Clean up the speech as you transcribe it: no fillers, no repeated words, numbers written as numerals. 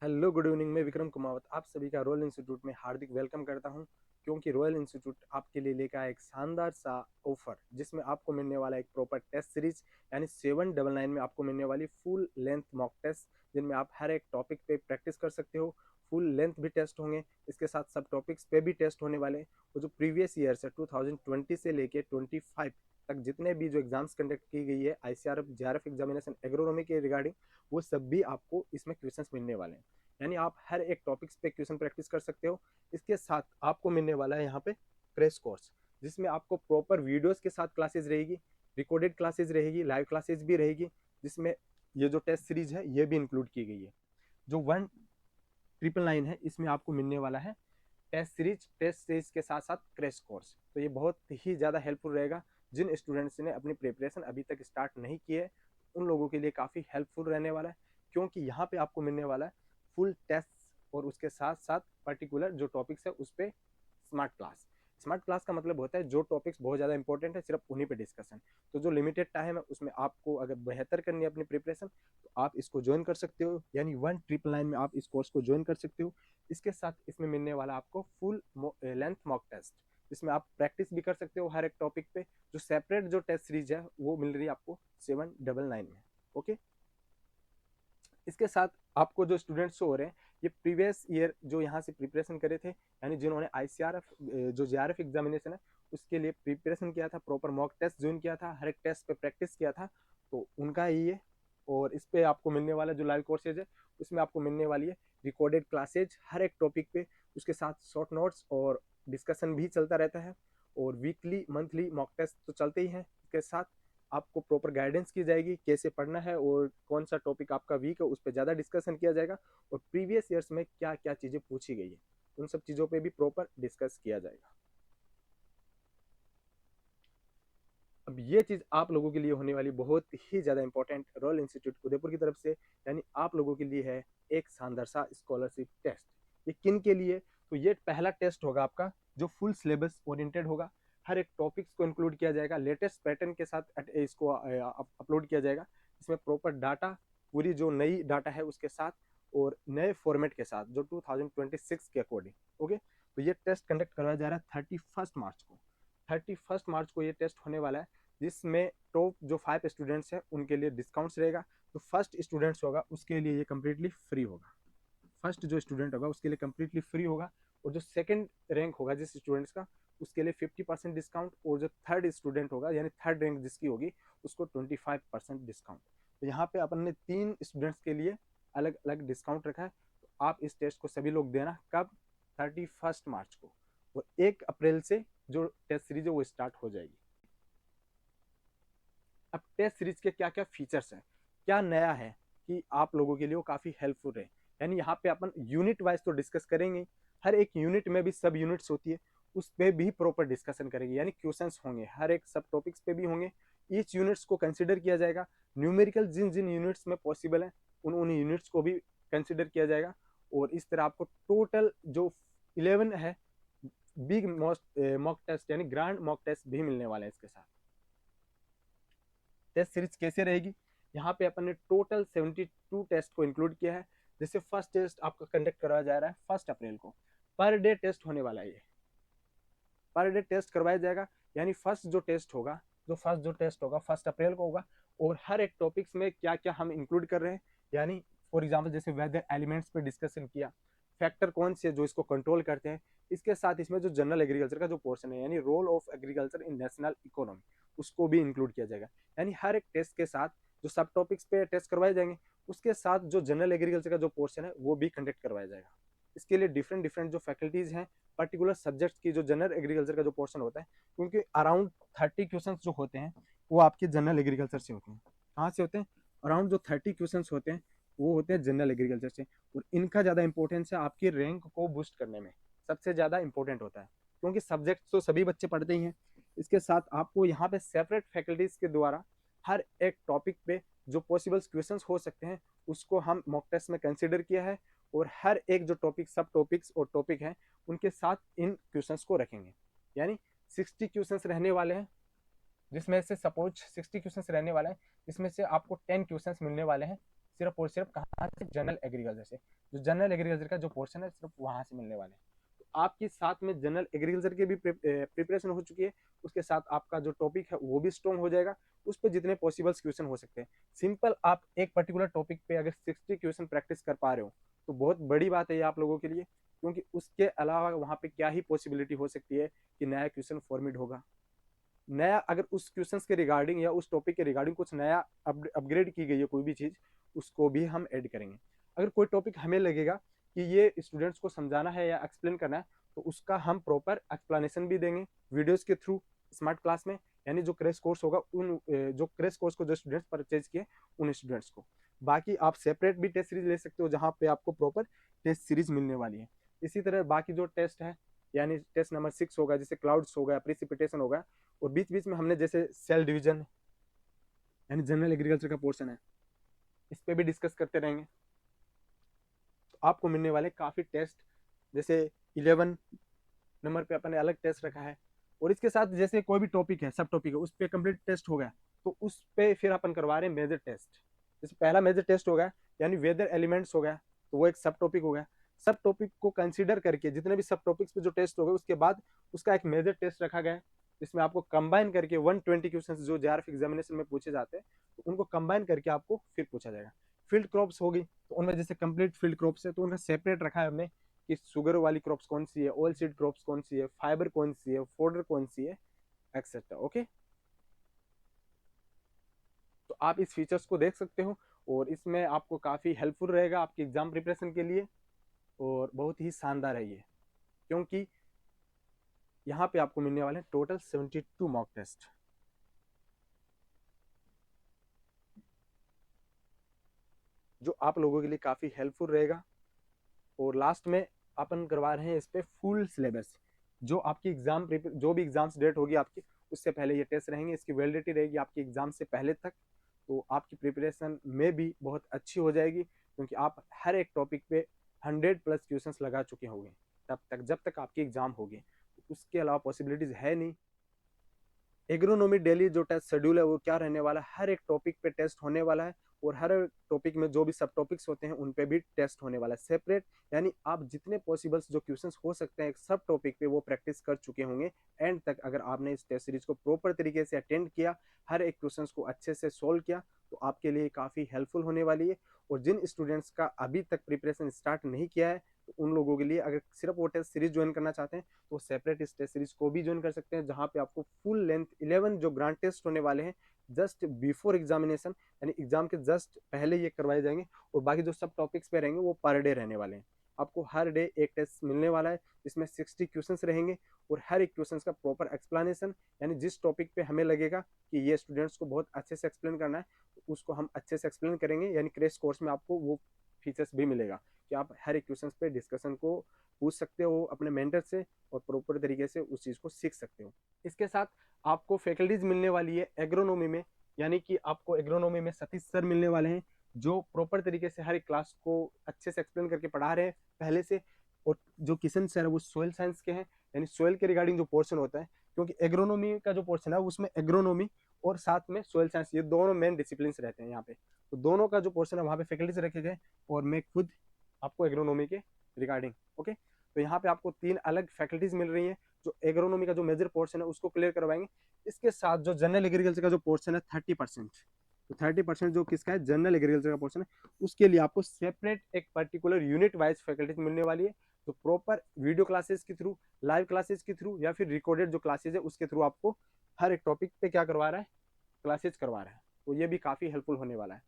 Hello good evening. मैं विक्रम कुमावत आप सभी का रॉयल इंस्टीट्यूट में हार्दिक वेलकम करता हूं, क्योंकि रॉयल इंस्टीट्यूट आपके लिए लेकर आया एक शानदार सा ऑफर, जिसमें आपको मिलने वाला एक प्रॉपर टेस्ट सीरीज यानी 799 में आपको मिलने वाली फुल लेंथ मॉक टेस्ट, जिनमें आप हर एक टॉपिक पे प्रैक्टिस कर सकते हो। फुल लेंथ भी टेस्ट होंगे, इसके साथ सब टॉपिक्स पे भी टेस्ट होने वाले हैं। वो जो प्रीवियस ईयर है 2020 से लेके 25 तक जितने भी जो एग्जाम्स कंडक्ट की गई है आईसीआरएफ जेआरएफ एग्जामिनेशन एग्रोनॉमी के रिगार्डिंग, वो सब भी आपको इसमें क्वेश्चंस मिलने वाले हैं। यानी आप हर एक टॉपिक्स पे क्वेश्चन प्रैक्टिस कर सकते हो। इसके साथ आपको मिलने वाला है यहाँ पे क्रैश कोर्स, जिसमें आपको प्रॉपर वीडियोस के साथ क्लासेस रहेगी, रिकॉर्डेड क्लासेस रहेगी, लाइव क्लासेस भी रहेगी, जिसमें ये जो टेस्ट सीरीज है ये भी इंक्लूड की गई है। जो 1999 है इसमें आपको मिलने वाला है टेस्ट सीरीज के साथ साथ क्रैश कोर्स। तो ये बहुत ही ज़्यादा हेल्पफुल रहेगा जिन स्टूडेंट्स ने अपनी प्रिपरेशन अभी तक स्टार्ट नहीं की है, उन लोगों के लिए काफ़ी हेल्पफुल रहने वाला है, क्योंकि यहाँ पे आपको मिलने वाला है फुल टेस्ट और उसके साथ साथ पर्टिकुलर जो टॉपिक्स है उस पर स्मार्ट क्लास। स्मार्ट क्लास का मतलब होता है जो टॉपिक्स बहुत ज़्यादा इंपॉर्टेंट है सिर्फ उन्हीं पे डिस्कशन। तो जो लिमिटेड टाइम है उसमें आपको अगर बेहतर करनी है अपनी प्रिपरेशन, तो आप इसको ज्वाइन कर सकते हो, यानी 1999 में आप इस कोर्स को ज्वाइन कर सकते हो। इसके साथ इसमें मिलने वाला आपको फुल लेंथ मॉक टेस्ट, जिसमें आप प्रैक्टिस भी कर सकते हो हर एक टॉपिक पे। जो सेपरेट जो टेस्ट सीरीज है वो मिल रही है आपको 799 में। ओके, इसके साथ आपको जो स्टूडेंट्स हो रहे हैं ये प्रीवियस ईयर जो यहाँ से प्रिपरेशन करे थे, यानी जिन्होंने आईसीआरएफ जो जेआरएफ एग्जामिनेशन है उसके लिए प्रिपरेशन किया था, प्रॉपर मॉक टेस्ट ज्वाइन किया था, हर एक टेस्ट पे प्रैक्टिस किया था, तो उनका ही है। और इस पे आपको मिलने वाला जो लाइव कोर्सेज है उसमें आपको मिलने वाली है रिकॉर्डेड क्लासेज हर एक टॉपिक पे, उसके साथ शॉर्ट नोट्स और डिस्कशन भी चलता रहता है, और वीकली मंथली मॉक टेस्ट तो चलते ही हैं। इसके साथ आपको प्रॉपर गाइडेंस की जाएगी कैसे पढ़ना है और कौन सा टॉपिक आपका वीक है उस पर ज़्यादा डिस्कशन किया जाएगा, और प्रीवियस ईयर्स में क्या क्या चीज़ें पूछी गई है उन सब चीज़ों पे भी प्रॉपर डिस्कस किया जाएगा। अब ये चीज़ आप लोगों के लिए होने वाली बहुत ही ज़्यादा इंपॉर्टेंट रॉयल इंस्टीट्यूट उदयपुर की तरफ से, यानी आप लोगों के लिए है एक शानदार सा स्कॉलरशिप टेस्ट। ये किन के लिए? तो ये पहला टेस्ट होगा आपका जो फुल सिलेबस ओरिएंटेड होगा, हर एक टॉपिक्स को इंक्लूड किया जाएगा, लेटेस्ट पैटर्न के साथ इसको अपलोड किया जाएगा, इसमें प्रॉपर डाटा, पूरी जो नई डाटा है उसके साथ और नए फॉर्मेट के साथ जो 2026 के अकॉर्डिंग। ओके, तो ये टेस्ट कंडक्ट करवाया जा रहा है 31 मार्च को। 31 मार्च को ये टेस्ट होने वाला है, जिसमें टॉप जो 5 स्टूडेंट्स हैं उनके लिए डिस्काउंट्स रहेगा। तो फर्स्ट स्टूडेंट्स होगा उसके लिए ये कम्प्लीटली फ्री होगा, फर्स्ट जो स्टूडेंट होगा उसके लिए कम्प्लीटली फ्री होगा। और जो सेकंड रैंक होगा जिस स्टूडेंट्स का उसके लिए 50% डिस्काउंट, और जो थर्ड स्टूडेंट होगा यानी थर्ड रैंक जिसकी होगी उसको 25% डिस्काउंट। तो यहाँ पे अपन ने 3 स्टूडेंट्स के लिए अलग अलग डिस्काउंट रखा है। तो आप इस टेस्ट को सभी लोग देना कब? 31 मार्च को, और 1 अप्रैल से जो टेस्ट सीरीज है वो स्टार्ट हो जाएगी। अब टेस्ट सीरीज के क्या क्या फीचर्स हैं, क्या नया है कि आप लोगों के लिए वो काफ़ी हेल्पफुल है। यानी यहाँ पे अपन यूनिट वाइज तो डिस्कस करेंगे, हर एक यूनिट में भी सब यूनिट्स होती है उस पर भी प्रॉपर डिस्कशन करेंगे, यानी क्वेश्चंस होंगे हर एक सब टॉपिक्स पे भी होंगे। ईच यूनिट्स को कंसिडर किया जाएगा, न्यूमेरिकल जिन जिन यूनिट्स में पॉसिबल है उन उन यूनिट्स को भी कंसिडर किया जाएगा। और इस तरह आपको टोटल जो 11 है बिग मोस्ट मॉक टेस्ट यानी ग्रांड मॉक टेस्ट भी मिलने वाले हैं इसके साथ। टेस्ट सीरीज कैसे रहेगी? यहाँ पे अपन ने टोटल 72 टेस्ट को इंक्लूड किया है। जैसे फर्स्ट टेस्ट आपका कंडक्ट करवाया जा रहा है 1 अप्रैल को, पर डे टेस्ट होने वाला है ये, पर डे टेस्ट करवाया जाएगा। यानी फर्स्ट जो टेस्ट होगा 1 अप्रैल को होगा, और हर एक टॉपिक्स में क्या क्या हम इंक्लूड कर रहे हैं, यानी फॉर एग्जाम्पल जैसे वेदर एलिमेंट्स पे डिस्कशन किया, फैक्टर कौन से जो इसको कंट्रोल करते हैं, इसके साथ इसमें जो जनरल एग्रीकल्चर का जो पोर्शन है यानी role of agriculture in national economy उसको भी इंक्लूड किया जाएगा। यानी हर एक टेस्ट के साथ जो सब टॉपिक्स पे टेस्ट करवाए जाएंगे उसके साथ जो जनरल एग्रीकल्चर का जो पोर्शन है वो भी कंडक्ट करवाया जाएगा। इसके लिए डिफरेंट डिफरेंट जो फैकल्टीज हैं पर्टिकुलर सब्जेक्ट की, जो जनरल एग्रीकल्चर का जो पोर्शन होता है, क्योंकि अराउंड 30 क्वेश्चन जो होते हैं वो आपके जनरल एग्रीकल्चर से होते हैं। कहाँ से होते हैं? अराउंड जो 30 क्वेश्चन होते हैं वो होते हैं जनरल एग्रीकल्चर से, और इनका ज़्यादा इंपॉर्टेंस है आपकी रैंक को बूस्ट करने में, सबसे ज़्यादा इंपॉर्टेंट होता है, क्योंकि सब्जेक्ट तो सभी बच्चे पढ़ते ही हैं। इसके साथ आपको यहाँ पे सेपरेट फैकल्टीज के द्वारा हर एक टॉपिक पे जो पॉसिबल क्वेश्चंस हो सकते हैं उसको हम मॉक टेस्ट में कंसिडर किया है, और हर एक जो टॉपिक सब टॉपिक्स और टॉपिक हैं उनके साथ इन क्वेश्चंस को रखेंगे। यानी 60 क्वेश्चंस रहने वाले हैं, जिसमें से सपोज 60 क्वेश्चंस रहने वाले हैं, जिसमें से आपको 10 क्वेश्चंस मिलने वाले हैं सिर्फ और सिर्फ कहाँ से, जनरल एग्रीकल्चर से। जो जनरल एग्रीकल्चर का जो पोर्शन है सिर्फ वहाँ से मिलने वाले हैं। तो आपके साथ में जनरल एग्रीकल्चर की भी प्रिपरेशन हो चुकी है, उसके साथ आपका जो टॉपिक है वो भी स्ट्रॉन्ग हो जाएगा। उस पर जितने पॉसिबल क्वेश्चन हो सकते हैं, सिंपल आप एक पर्टिकुलर टॉपिक पे अगर 60 क्वेश्चन प्रैक्टिस कर पा रहे हो तो बहुत बड़ी बात है ये आप लोगों के लिए, क्योंकि उसके अलावा वहाँ पे क्या ही पॉसिबिलिटी हो सकती है कि नया क्वेश्चन फॉर्मेट होगा, नया अगर उस क्वेश्चंस के रिगार्डिंग या उस टॉपिक के रिगार्डिंग कुछ नया अपग्रेड की गई है कोई भी चीज़, उसको भी हम ऐड करेंगे। अगर कोई टॉपिक हमें लगेगा कि ये स्टूडेंट्स को समझाना है या एक्सप्लेन करना है, तो उसका हम प्रॉपर एक्सप्लेनेशन भी देंगे वीडियोस के थ्रू स्मार्ट क्लास में, यानी जो क्रैश कोर्स होगा उन जो क्रैश कोर्स को जो स्टूडेंट्स परचेज किए उन स्टूडेंट्स को। बाकी आप सेपरेट भी टेस्ट सीरीज ले सकते हो जहाँ पे आपको प्रॉपर टेस्ट सीरीज मिलने वाली है। इसी तरह बाकी जो टेस्ट है, यानी टेस्ट नंबर 6 होगा, जैसे क्लाउड्स होगा, प्रिसिपिटेशन होगा, और बीच बीच में हमने जैसे सेल डिवीजन यानी जनरल एग्रीकल्चर का पोर्शन है, इस पे भी डिस्कस करते रहेंगे। तो आपको मिलने वाले काफ़ी टेस्ट, जैसे 11 नंबर पे अपन ने अलग टेस्ट रखा है, और इसके साथ जैसे कोई भी टॉपिक है, सब टॉपिक है, उस पर कंप्लीट टेस्ट हो गया तो उस पर फिर अपन करवा रहे हैं मेजर टेस्ट। जैसे पहला मेजर टेस्ट हो गया यानी वेदर एलिमेंट्स हो गया, तो वो एक सब टॉपिक हो गया। सब टॉपिक को कंसीडर करके जितने भी सब टॉपिक्स पे जो टेस्ट हो गए उसके बाद उसका एक मेजर टेस्ट रखा गया है, जिसमें आपको कंबाइन करके 120 क्वेश्चन जो जेआरएफ एग्जामिनेशन में पूछे जाते हैं तो उनको कंबाइन करके आपको फिर पूछा जाएगा। फील्ड क्रॉप्स होगी तो उनमें जैसे कंप्लीट फील्ड क्रॉप्स है तो उनका सेपरेट रखा है हमने कि शुगर वाली क्रॉप्स कौन सी है, ऑयल सीड क्रॉप्स कौन सी है, फाइबर कौन सी है, फोडर कौन सी है, एक्सेट्रा। ओके, तो आप इस फीचर्स को देख सकते हो और इसमें आपको काफ़ी हेल्पफुल रहेगा आपकी एग्जाम प्रिपरेशन के लिए, और बहुत ही शानदार है ये, क्योंकि यहाँ पे आपको मिलने वाले हैं टोटल 72 मॉक टेस्ट। जो आप लोगों के लिए काफ़ी हेल्पफुल रहेगा। और लास्ट में अपन करवा रहे हैं इस पर फुल सिलेबस, जो आपकी एग्जाम जो भी एग्जाम्स डेट होगी आपकी उससे पहले ये टेस्ट रहेंगे, इसकी वैलिडिटी रहेगी आपकी एग्जाम से पहले तक। तो आपकी प्रिपरेशन में भी बहुत अच्छी हो जाएगी, क्योंकि आप हर एक टॉपिक पे 100+ क्वेश्चंस लगा चुके होंगे तब तक, जब तक आपकी एग्जाम होगी। तो उसके अलावा पॉसिबिलिटीज है नहीं। एग्रोनॉमी डेली जो टेस्ट शेड्यूल है वो क्या रहने वाला है, हर एक टॉपिक पे टेस्ट होने वाला है, और हर टॉपिक में जो भी सब टॉपिक्स होते हैं उन पे भी टेस्ट होने वाला है सेपरेट। यानी आप जितने पॉसिबल्स जो क्वेश्चंस हो सकते हैं एक सब टॉपिक पे वो प्रैक्टिस कर चुके होंगे एंड तक। अगर आपने इस टेस्ट सीरीज को प्रॉपर तरीके से अटेंड किया, हर एक क्वेश्चंस को अच्छे से सोल्व किया, तो आपके लिए काफ़ी हेल्पफुल होने वाली है। और जिन स्टूडेंट्स का अभी तक प्रिपरेशन स्टार्ट नहीं किया है, तो उन लोगों के लिए अगर सिर्फ वो टेस्ट सीरीज ज्वाइन करना चाहते हैं तो सेपरेट इस टेस्ट सीरीज को भी ज्वाइन कर सकते हैं, जहाँ पे आपको फुल लेंथ 11 जो ग्रांड टेस्ट होने वाले हैं जस्ट बिफोर एग्जामिनेशन, यानी एग्जाम के जस्ट पहले ये करवाए जाएंगे, और बाकी जो सब टॉपिक्स पे रहेंगे वो पर डे रहने वाले हैं। आपको हर डे एक टेस्ट मिलने वाला है जिसमें 60 क्वेश्चंस रहेंगे, और हर एक क्वेश्चंस का प्रॉपर एक्सप्लेनेशन, यानी जिस टॉपिक पे हमें लगेगा कि ये स्टूडेंट्स को बहुत अच्छे से एक्सप्लेन करना है तो उसको हम अच्छे से एक्सप्लेन करेंगे। यानी क्रैश कोर्स में आपको वो फीचर्स भी मिलेगा कि आप हर एक क्वेश्चन पे डिस्कशन को पूछ सकते हो अपने मेंटर से, और प्रॉपर तरीके से उस चीज़ को सीख सकते हो। इसके साथ आपको फैकल्टीज मिलने वाली है एग्रोनॉमी में, यानी कि आपको एग्रोनॉमी में सतीश सर मिलने वाले हैं जो प्रॉपर तरीके से हर एक क्लास को अच्छे से एक्सप्लेन करके पढ़ा रहे हैं पहले से। और जो किशन सर है वो सोयल साइंस के हैं, यानी सोयल के रिगार्डिंग जो पोर्शन होता है, क्योंकि एग्रोनॉमी का जो पोर्शन है उसमें एग्रोनॉमी और साथ में सोयल साइंस ये दोनों मेन डिसिप्लिन रहते हैं यहाँ पे। तो दोनों का जो पोर्शन है वहाँ पे फैकल्टीज रखे गए, और मैं खुद आपको एग्रोनॉमी के रिगार्डिंग। ओके, तो यहाँ पे आपको 3 अलग फैकल्टीज मिल रही हैं जो एग्रोनॉमी का जो मेजर पोर्शन है उसको क्लियर करवाएंगे। इसके साथ जो जनरल एग्रीकल्चर का जो पोर्शन है 30%, तो 30% जो किसका है, जनरल एग्रीकल्चर का पोर्शन है, उसके लिए आपको सेपरेट एक पर्टिकुलर यूनिट वाइज फैकल्टीज मिलने वाली है। तो प्रॉपर वीडियो क्लासेस के थ्रू, लाइव क्लासेस के थ्रू, या फिर रिकॉर्डेड जो क्लासेज है उसके थ्रू आपको हर एक टॉपिक पे क्या करवा रहा है, क्लासेज करवा रहा है। तो ये भी काफ़ी हेल्पफुल होने वाला है।